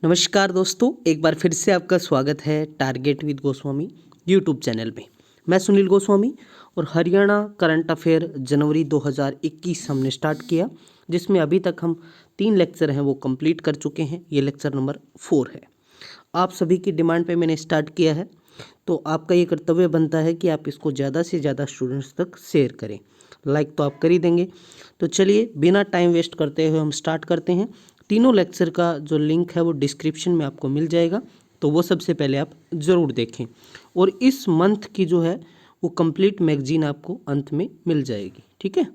नमस्कार दोस्तों, एक बार फिर से आपका स्वागत है target with Goswami YouTube channel में। मैं सुनील गोस्वामी और हरियाणा करंट अफेयर जनवरी 2021 हमने स्टार्ट किया, जिसमें अभी तक हम 3 लेक्चर हैं वो कंप्लीट कर चुके हैं। ये लेक्चर नंबर 4 है। आप सभी की डिमांड पे मैंने स्टार्ट किया है, तो आपका ये कर्तव्य बनता है कि आप इसको ज़्यादा से ज़्यादा स्टूडेंट्स तक शेयर करें। लाइक तो आप कर ही देंगे। तो चलिए बिना टाइम वेस्ट करते हुए हम स्टार्ट करते हैं। तीनों लेक्चर का जो लिंक है वो डिस्क्रिप्शन में आपको मिल जाएगा, तो वो सबसे पहले आप ज़रूर देखें। और इस मंथ की जो है वो कंप्लीट मैगजीन आपको अंत में मिल जाएगी। ठीक है,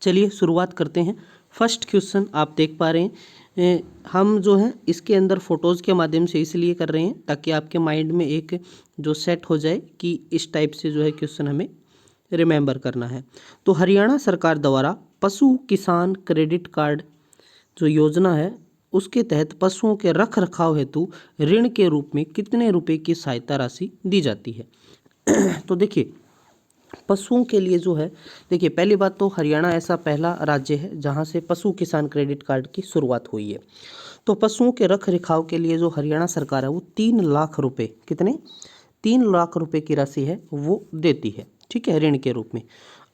चलिए शुरुआत करते हैं। फर्स्ट क्वेश्चन आप देख पा रहे हैं। हम जो है इसके अंदर फ़ोटोज़ के माध्यम से इसलिए कर रहे हैं ताकि आपके माइंड में एक जो सेट हो जाए कि इस टाइप से जो है क्वेश्चन हमें रिमेंबर करना है। तो हरियाणा सरकार द्वारा पशु किसान क्रेडिट कार्ड जो योजना है, उसके तहत पशुओं के रख रखाव हेतु ऋण के रूप में कितने रुपए की सहायता राशि दी जाती है। तो देखिए, पशुओं के लिए जो है, देखिए पहली बात तो हरियाणा ऐसा पहला राज्य है जहां से पशु किसान क्रेडिट कार्ड की शुरुआत हुई है। तो पशुओं के रख रखाव के लिए जो हरियाणा सरकार है वो 3 लाख रुपए, कितने 3 लाख रुपए की राशि है वो देती है। ठीक है, ऋण के रूप में।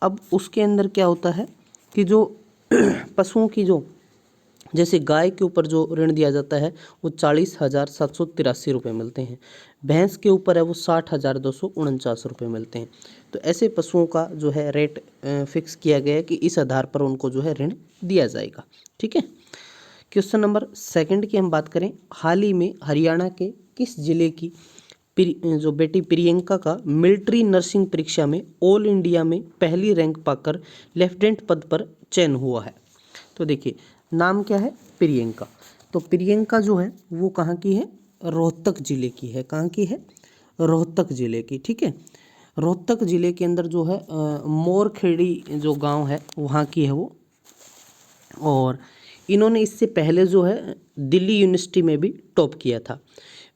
अब उसके अंदर क्या होता है कि जो पशुओं की जो, जैसे गाय के ऊपर जो ऋण दिया जाता है वो 40,783 रुपये मिलते हैं। भैंस के ऊपर है वो 60,249 रुपये मिलते हैं। तो ऐसे पशुओं का जो है रेट फिक्स किया गया है कि इस आधार पर उनको जो है ऋण दिया जाएगा। ठीक है, क्वेश्चन नंबर सेकंड की हम बात करें। हाल ही में हरियाणा के किस जिले की जो बेटी प्रियंका का मिलिट्री नर्सिंग परीक्षा में ऑल इंडिया में पहली रैंक पाकर लेफ्टिनेंट पद पर चयन हुआ है? तो देखिए, नाम क्या है? प्रियंका। तो प्रियंका जो है वो कहाँ की है? रोहतक जिले की है। कहाँ की है? रोहतक जिले की। ठीक है, रोहतक जिले के अंदर जो है मोरखेड़ी जो गांव है वहाँ की है वो। और इन्होंने इससे पहले जो है दिल्ली यूनिवर्सिटी में भी टॉप किया था।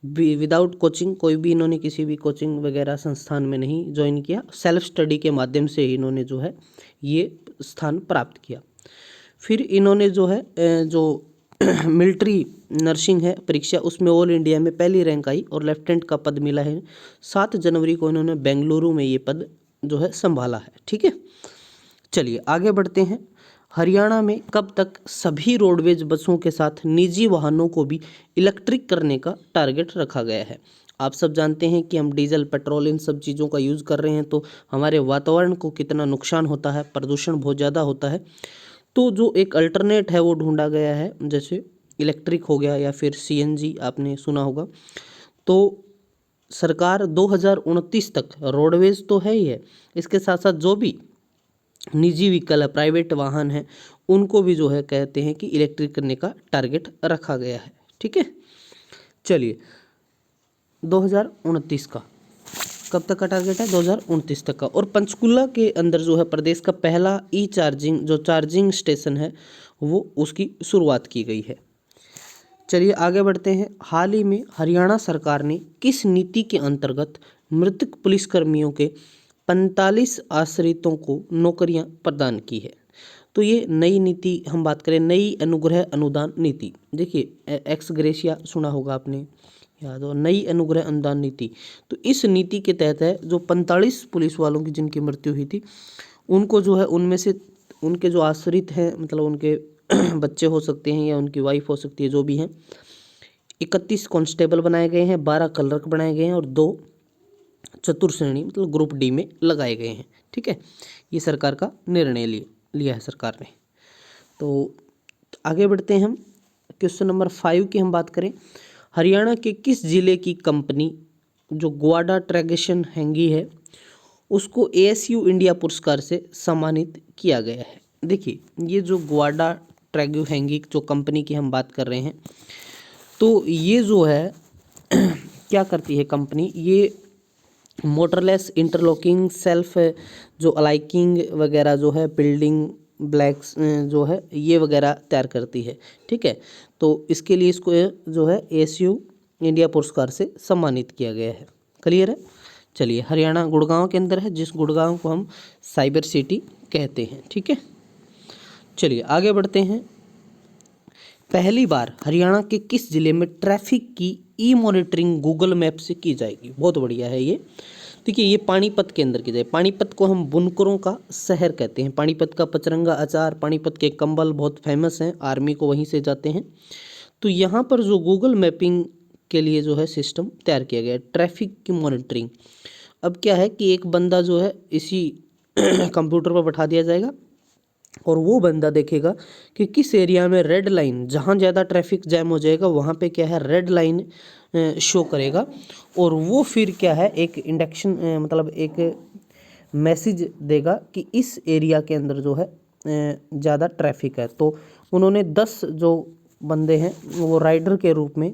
विदाउट कोचिंग, कोई भी इन्होंने किसी भी कोचिंग वगैरह संस्थान में नहीं ज्वाइन किया, सेल्फ स्टडी के माध्यम से इन्होंने जो है ये स्थान प्राप्त किया। फिर इन्होंने जो है जो मिलिट्री नर्सिंग है परीक्षा, उसमें ऑल इंडिया में पहली रैंक आई और लेफ्टिनेंट का पद मिला है। 7 जनवरी को इन्होंने बेंगलुरु में ये पद जो है संभाला है। ठीक है, चलिए आगे बढ़ते हैं। हरियाणा में कब तक सभी रोडवेज बसों के साथ निजी वाहनों को भी इलेक्ट्रिक करने का टारगेट रखा गया है? आप सब जानते हैं कि हम डीजल पेट्रोल इन सब चीज़ों का यूज़ कर रहे हैं तो हमारे वातावरण को कितना नुकसान होता है, प्रदूषण बहुत ज़्यादा होता है। तो जो एक अल्टरनेट है वो ढूंढा गया है, जैसे इलेक्ट्रिक हो गया या फिर सीएनजी आपने सुना होगा। तो सरकार 2029 तक रोडवेज तो है ही है, इसके साथ साथ जो भी निजी व्हीकल है, प्राइवेट वाहन है, उनको भी जो है कहते हैं कि इलेक्ट्रिक करने का टारगेट रखा गया है। ठीक है, चलिए 2029 का, कब तक का टारगेट है? 2029 तक का। और पंचकुला के अंदर जो है प्रदेश का पहला ई चार्जिंग जो चार्जिंग स्टेशन है वो उसकी शुरुआत की गई है। चलिए आगे बढ़ते हैं। हाल ही में हरियाणा सरकार ने किस नीति के अंतर्गत मृतक पुलिसकर्मियों के 45 आश्रितों को नौकरियां प्रदान की है? तो ये नई नीति हम बात करें, नई अनुग्रह अनुदान नीति। देखिए एक्स ग्रेशिया सुना होगा आपने, याद हो, नई अनुग्रह अनुदान नीति। तो इस नीति के तहत है जो 45 पुलिस वालों की जिनकी मृत्यु हुई थी, उनको जो है उनमें से उनके जो आश्रित हैं, मतलब उनके बच्चे हो सकते हैं या उनकी वाइफ हो सकती है, जो भी हैं, 31 कांस्टेबल बनाए गए हैं, 12 क्लर्क बनाए गए हैं और 2 चतुर्थ श्रेणी मतलब ग्रुप डी में लगाए गए हैं। ठीक है, ये सरकार का निर्णय लिया है सरकार ने। तो आगे बढ़ते हैं हम। क्वेश्चन नंबर 5 की हम बात करें। हरियाणा के किस जिले की कंपनी जो ग्वाडा ट्रैगेशन हैंगी है उसको एएसयू इंडिया पुरस्कार से सम्मानित किया गया है? देखिए, ये जो ग्वाडा ट्रैगू हैंगी जो कंपनी की हम बात कर रहे हैं, तो ये जो है क्या करती है कंपनी, ये मोटरलेस इंटरलॉकिंग सेल्फ जो अलाइकिंग वगैरह जो है, बिल्डिंग ब्लैक्स जो है ये वगैरह तैयार करती है। ठीक है, तो इसके लिए इसको जो है एएसयू इंडिया पुरस्कार से सम्मानित किया गया है। क्लियर है? चलिए, हरियाणा गुड़गांव के अंदर है, जिस गुड़गांव को हम साइबर सिटी कहते हैं। ठीक है, चलिए आगे बढ़ते हैं। पहली बार हरियाणा के किस जिले में ट्रैफिक की ई मॉनिटरिंग गूगल मैप से की जाएगी? बहुत बढ़िया है ये। देखिए ये पानीपत के अंदर की जाए। पानीपत को हम बुनकरों का शहर कहते हैं। पानीपत का पचरंगा अचार, पानीपत के कंबल बहुत फेमस हैं, आर्मी को वहीं से जाते हैं। तो यहाँ पर जो गूगल मैपिंग के लिए जो है सिस्टम तैयार किया गया है, ट्रैफिक की मॉनिटरिंग। अब क्या है कि एक बंदा जो है इसी कंप्यूटर पर बैठा दिया जाएगा और वो बंदा देखेगा कि किस एरिया में रेड लाइन, जहाँ ज़्यादा ट्रैफिक जैम हो जाएगा वहाँ पे क्या है रेड लाइन शो करेगा। और वो फिर क्या है एक इंडक्शन मतलब एक मैसेज देगा कि इस एरिया के अंदर जो है ज़्यादा ट्रैफिक है। तो उन्होंने 10 जो बंदे हैं वो राइडर के रूप में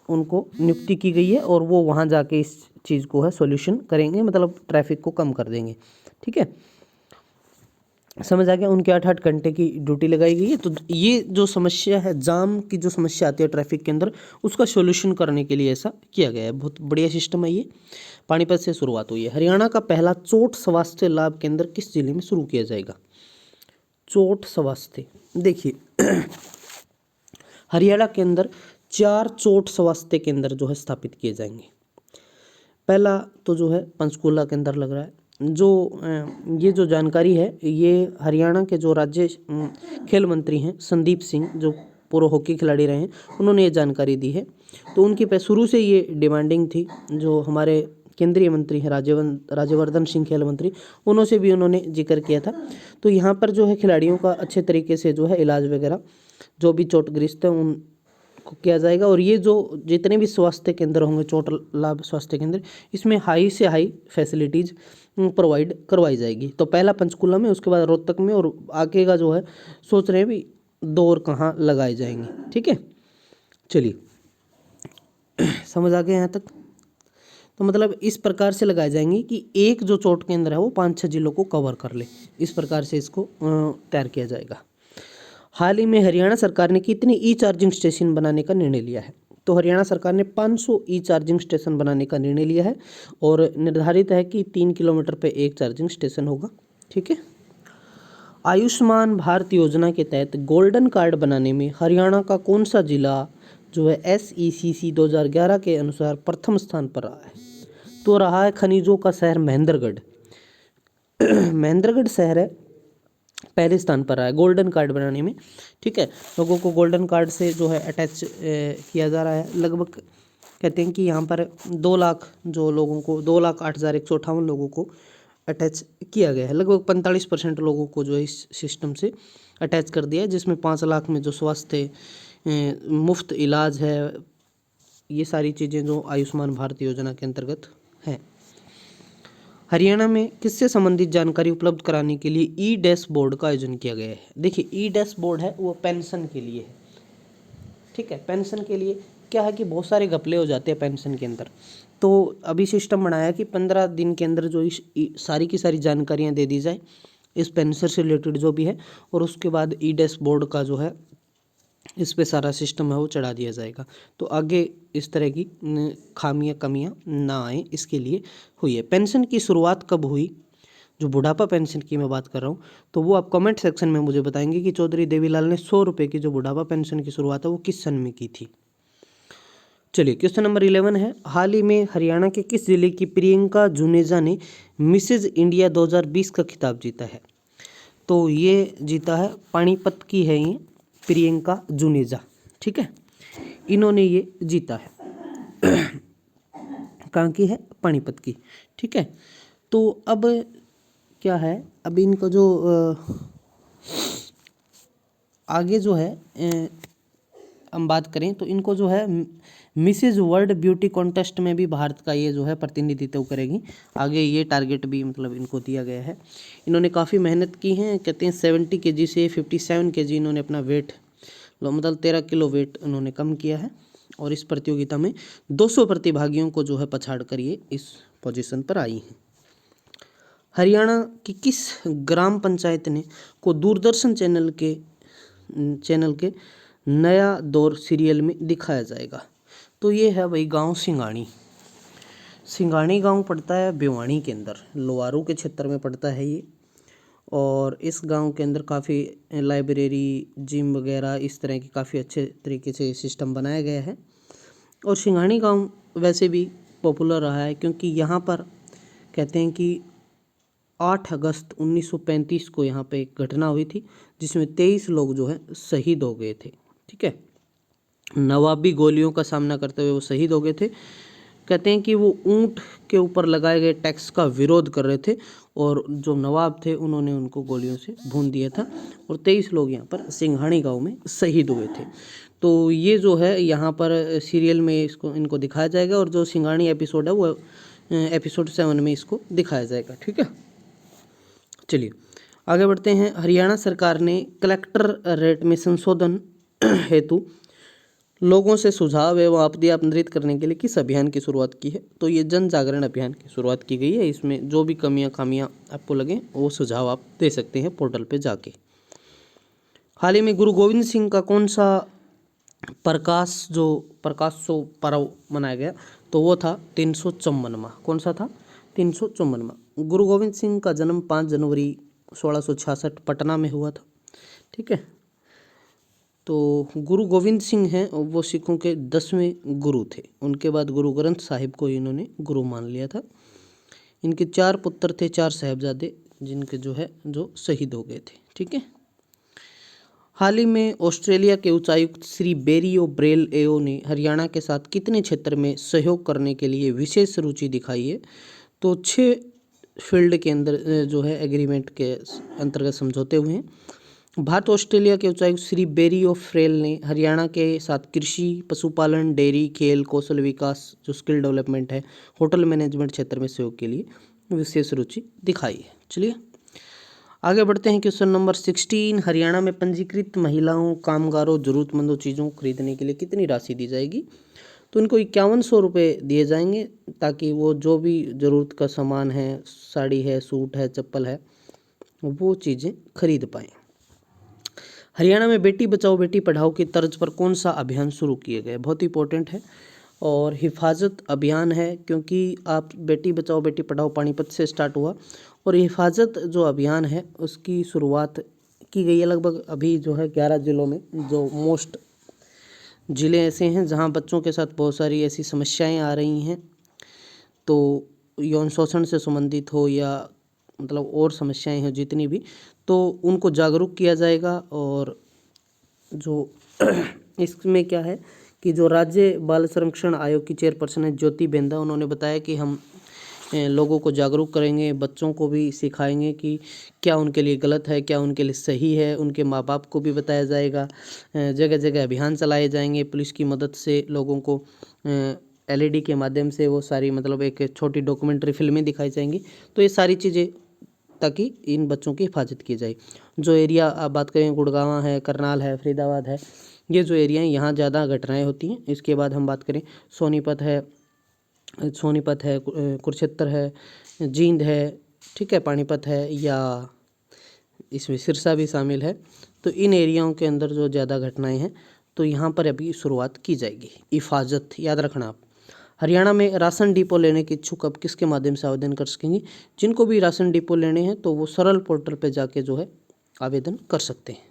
उनको नियुक्ति की गई है और वो वहाँ जाके इस चीज़ को है सॉल्यूशन करेंगे, मतलब ट्रैफिक को कम कर देंगे। ठीक है, समझ आ गया। उनके 8-8 घंटे की ड्यूटी लगाई गई है। तो ये जो समस्या है, जाम की जो समस्या आती है ट्रैफिक के अंदर, उसका सॉल्यूशन करने के लिए ऐसा किया गया है। बहुत बढ़िया सिस्टम है ये। पानीपत से शुरुआत हुई है। हरियाणा का पहला चोट स्वास्थ्य लाभ केंद्र किस जिले में शुरू किया जाएगा? चोट स्वास्थ्य, देखिए हरियाणा के अंदर 4 चोट स्वास्थ्य केंद्र जो है स्थापित किए जाएंगे। पहला तो जो है पंचकूला के अंदर लग रहा है। जो ये जो जानकारी है ये हरियाणा के जो राज्य खेल मंत्री हैं संदीप सिंह, जो पूर्व हॉकी खिलाड़ी रहे हैं, उन्होंने ये जानकारी दी है। तो उनकी शुरू से ये डिमांडिंग थी। जो हमारे केंद्रीय मंत्री हैं राज्यवर्धन सिंह खेल मंत्री, उन्होंने भी उन्होंने जिक्र किया था। तो यहाँ पर जो है खिलाड़ियों का अच्छे तरीके से जो है इलाज वगैरह जो भी चोटग्रस्त है उन को किया जाएगा। और ये जो जितने भी स्वास्थ्य केंद्र होंगे, चोट लाभ स्वास्थ्य केंद्र, इसमें हाई से हाई फैसिलिटीज़ प्रोवाइड करवाई जाएगी। तो पहला पंचकूला में, उसके बाद रोहतक में, और आगे का जो है सोच रहे हैं भी 2 और कहाँ लगाए जाएंगे। ठीक है, चलिए समझ आ गया यहाँ तक। तो मतलब इस प्रकार से लगाए जाएंगे कि एक जो चोट केंद्र है वो 5-6 जिलों को कवर कर ले। इस प्रकार से इसको तैयार किया जाएगा। हाल ही में हरियाणा सरकार ने कितने ई चार्जिंग स्टेशन बनाने का निर्णय लिया है? तो हरियाणा सरकार ने 500 ई चार्जिंग स्टेशन बनाने का निर्णय लिया है और निर्धारित है कि 3 किलोमीटर पे एक चार्जिंग स्टेशन होगा। ठीक है। आयुष्मान भारत योजना के तहत गोल्डन कार्ड बनाने में हरियाणा का कौन सा जिला जो है SECC 2011 के अनुसार प्रथम स्थान पर रहा है? तो रहा है खनिजों का शहर महेंद्रगढ़। महेंद्रगढ़ शहर है पहले स्थान पर रहा है गोल्डन कार्ड बनाने में। ठीक है, लोगों को गोल्डन कार्ड से जो है अटैच किया जा रहा है। लगभग कहते हैं कि यहाँ पर 2 लाख जो लोगों को 2,08,158 लोगों को अटैच किया गया है। लगभग 45% लोगों को जो है इस सिस्टम से अटैच कर दिया है, जिसमें 5 लाख में जो स्वास्थ्य मुफ्त इलाज है, ये सारी चीज़ें जो आयुष्मान भारत योजना के अंतर्गत हैं। हरियाणा में किससे संबंधित जानकारी उपलब्ध कराने के लिए ई डैशबोर्ड का आयोजन किया गया है? देखिए ई डैशबोर्ड है वो पेंशन के लिए है। ठीक है, पेंशन के लिए क्या है कि बहुत सारे घपले हो जाते हैं पेंशन के अंदर। तो अभी सिस्टम बनाया कि 15 दिन के अंदर जो सारी की सारी जानकारियाँ दे दी जाए इस पेंशन से रिलेटेड जो भी है, और उसके बाद ई डैशबोर्ड का जो है इस पे सारा सिस्टम है वो चढ़ा दिया जाएगा। तो आगे इस तरह की खामियां कमियां ना आए, इसके लिए हुई है। पेंशन की शुरुआत कब हुई? जो बुढ़ापा पेंशन की मैं बात कर रहा हूँ, तो वो आप कमेंट सेक्शन में मुझे बताएंगे कि चौधरी देवीलाल ने 100 रुपये की जो बुढ़ापा पेंशन की शुरुआत है वो किस सन में की थी। चलिए क्वेश्चन नंबर 11 है, हाल ही में हरियाणा के किस जिले की प्रियंका जुनेजा ने मिसेज इंडिया 2020 का खिताब जीता है? तो ये जीता है पानीपत की है ये प्रियंका जुनेजा। ठीक है, इन्होंने ये जीता है। कहाँ की है? पानीपत की। ठीक है, तो अब क्या है, अब इनको जो आगे जो है हम बात करें तो इनको जो है मिसेज वर्ल्ड ब्यूटी कॉन्टेस्ट में भी भारत का ये जो है प्रतिनिधित्व करेगी। आगे ये टारगेट भी मतलब इनको दिया गया है। इन्होंने काफ़ी मेहनत की है। कहते हैं 70 kg से 57 kg इन्होंने अपना वेट मतलब 13 किलो वेट उन्होंने कम किया है। और इस प्रतियोगिता में 200 प्रतिभागियों को जो है पछाड़ कर ये इस पोजीशन पर आई हैं। हरियाणा की किस ग्राम पंचायत ने को दूरदर्शन चैनल के नया दौर सीरियल में दिखाया जाएगा? तो ये है भाई गांव सिंगाणी। सिंगाणी गांव पड़ता है भिवानी के अंदर, लोहारू के क्षेत्र में पड़ता है ये। और इस गांव के अंदर काफ़ी लाइब्रेरी, जिम वगैरह इस तरह की काफ़ी अच्छे तरीके से सिस्टम बनाया गया है। और सिंघानी गांव वैसे भी पॉपुलर रहा है क्योंकि यहाँ पर कहते हैं कि 8 अगस्त 1935 को यहाँ पे एक घटना हुई थी जिसमें 23 लोग जो है शहीद हो गए थे। ठीक है, नवाबी गोलियों का सामना करते हुए वो शहीद हो गए थे। कहते हैं कि वो ऊंट के ऊपर लगाए गए टैक्स का विरोध कर रहे थे और जो नवाब थे उन्होंने उनको गोलियों से भून दिया था और 23 लोग यहाँ पर सिंघानी गांव में शहीद हुए थे। तो ये जो है यहाँ पर सीरियल में इसको इनको दिखाया जाएगा और जो सिंघानी एपिसोड है वो एपिसोड 7 में इसको दिखाया जाएगा। ठीक है, चलिए आगे बढ़ते हैं। हरियाणा सरकार ने कलेक्टर रेट में संशोधन हेतु लोगों से सुझाव एवं आपत्ति आमंत्रित करने के लिए किस अभियान की शुरुआत की है? तो ये जन जागरण अभियान की शुरुआत की गई है। इसमें जो भी कमियां खामियां आपको लगे वो सुझाव आप दे सकते हैं पोर्टल पे जाके। हाल ही में गुरु गोविंद सिंह का कौन सा प्रकाशोत्सव पर्व मनाया गया? तो वो था 354वां। कौन सा था? 354वां। गुरु गोविंद सिंह का जन्म 5 जनवरी 1666 पटना में हुआ था। ठीक है, तो गुरु गोविंद सिंह हैं वो सिखों के 10वें गुरु थे। उनके बाद गुरु ग्रंथ साहिब को इन्होंने गुरु मान लिया था। इनके 4 पुत्र थे, 4 साहिबजादे, जिनके जो शहीद हो गए थे। ठीक है, हाल ही में ऑस्ट्रेलिया के उच्चायुक्त श्री बेरी ओ ब्रेल एओ ने हरियाणा के साथ कितने क्षेत्र में सहयोग करने के लिए विशेष रुचि दिखाई है? तो 6 फील्ड के अंदर एग्रीमेंट के अंतर्गत समझौते हुए हैं। भारत ऑस्ट्रेलिया के उच्चायुक्त श्री बेरी ओ फ्रेल ने हरियाणा के साथ कृषि, पशुपालन, डेयरी, खेल, कौशल विकास, जो स्किल डेवलपमेंट है, होटल मैनेजमेंट क्षेत्र में सहयोग के लिए विशेष रुचि दिखाई है। चलिए आगे बढ़ते हैं। क्वेश्चन नंबर 16, हरियाणा में पंजीकृत महिलाओं, कामगारों, जरूरतमंदों चीज़ों को खरीदने के लिए कितनी राशि दी जाएगी? तो इनको 5100 रुपये दिए जाएंगे ताकि वो जो भी ज़रूरत का सामान है, साड़ी है, सूट है, चप्पल है, वो चीज़ें खरीद पाएँ। हरियाणा में बेटी बचाओ बेटी पढ़ाओ की तर्ज पर कौन सा अभियान शुरू किए गए? बहुत इंपॉर्टेंट है और हिफाजत अभियान है क्योंकि आप बेटी बचाओ बेटी पढ़ाओ पानीपत से स्टार्ट हुआ और हिफाजत जो अभियान है उसकी शुरुआत की गई है लगभग अभी 11 ज़िलों में। जो मोस्ट ज़िले ऐसे हैं जहां बच्चों के साथ बहुत सारी ऐसी समस्याएं आ रही हैं, तो यौन शोषण से संबंधित हो या मतलब और समस्याएं हैं जितनी भी, तो उनको जागरूक किया जाएगा। और जो इसमें क्या है कि जो राज्य बाल संरक्षण आयोग की चेयरपर्सन है ज्योति बेंदा, उन्होंने बताया कि हम लोगों को जागरूक करेंगे, बच्चों को भी सिखाएंगे कि क्या उनके लिए गलत है, क्या उनके लिए सही है। उनके माँ बाप को भी बताया जाएगा। जगह जगह अभियान चलाए जाएंगे पुलिस की मदद से। लोगों को LED के माध्यम से वो सारी मतलब एक छोटी डॉक्यूमेंट्री फिल्में दिखाई जाएंगी। तो ये सारी चीज़ें ताकि इन बच्चों की हिफाजत की जाए। जो एरिया आप बात करें, गुड़गांव है, करनाल है, फरीदाबाद है, ये जो एरिया हैं यहाँ ज़्यादा घटनाएं होती हैं। इसके बाद हम बात करें सोनीपत है, कुरुक्षेत्र है, जींद है, ठीक है, पानीपत है, या इसमें सिरसा भी शामिल है। तो इन एरियाओं के अंदर जो ज़्यादा घटनाएं हैं तो यहाँ पर अभी शुरुआत की जाएगी। हिफाजत याद रखना आप। हरियाणा में राशन डिपो लेने के इच्छुक अब किसके माध्यम से आवेदन कर सकेंगे? जिनको भी राशन डिपो लेने हैं तो वो सरल पोर्टल पे जाके आवेदन कर सकते हैं।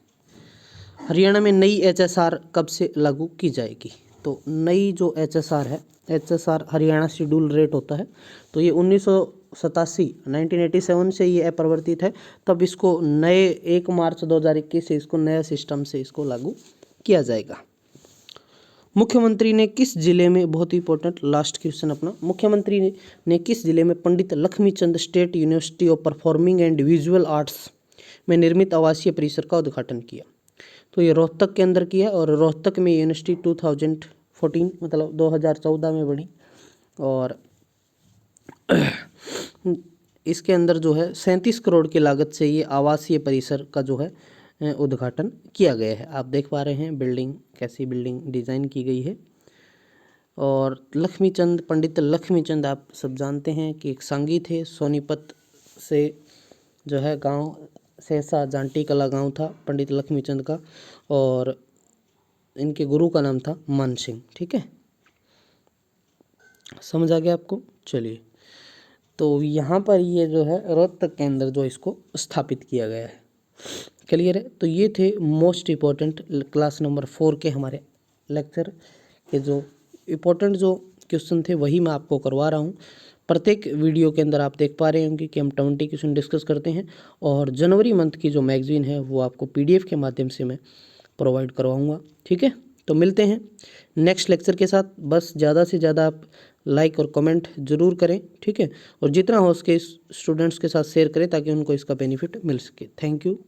हरियाणा में नई HSR कब से लागू की जाएगी? तो नई जो HSR है, HSR हरियाणा शेड्यूल रेट होता है, तो ये 1987 से ये अपरिवर्तित है। तब इसको नए 1 मार्च 2021 से इसको नया सिस्टम से इसको लागू किया जाएगा। मुख्यमंत्री ने किस जिले में, बहुत इंपॉर्टेंट लास्ट क्वेश्चन अपना, मुख्यमंत्री ने किस जिले में Pandit Lakshmichand state university of performing and visual arts में निर्मित आवासीय परिसर का उद्घाटन किया? तो ये रोहतक के अंदर किया और रोहतक में यूनिवर्सिटी 2014 मतलब 2014 में बनी और इसके अंदर 37 करोड़ की लागत से ये आवासीय परिसर का उद्घाटन किया गया है। आप देख पा रहे हैं बिल्डिंग, कैसी बिल्डिंग डिज़ाइन की गई है। और पंडित लक्ष्मीचंद आप सब जानते हैं कि एक सांगी थे। सोनीपत से गांव सहसा जांटी कला गांव था पंडित लक्ष्मीचंद का, और इनके गुरु का नाम था मान सिंह। ठीक है, समझ आ गया आपको? चलिए, तो यहाँ पर ये जो है रोहतक के अंदर जो इसको स्थापित किया गया है। क्लियर है। तो ये थे मोस्ट इम्पोर्टेंट क्लास नंबर 4 के हमारे लेक्चर के जो इम्पोर्टेंट जो क्वेश्चन थे वही मैं आपको करवा रहा हूँ। प्रत्येक वीडियो के अंदर आप देख पा रहे होंगे कि हम 20 क्वेश्चन डिस्कस करते हैं और जनवरी मंथ की जो मैगजीन है वो आपको PDF के माध्यम से मैं प्रोवाइड करवाऊँगा। ठीक है, तो मिलते हैं नेक्स्ट लेक्चर के साथ। बस ज़्यादा से ज़्यादा आप लाइक और कमेंट ज़रूर करें। ठीक है, और जितना हो सके स्टूडेंट्स के साथ शेयर करें ताकि उनको इसका बेनिफिट मिल सके। Thank you.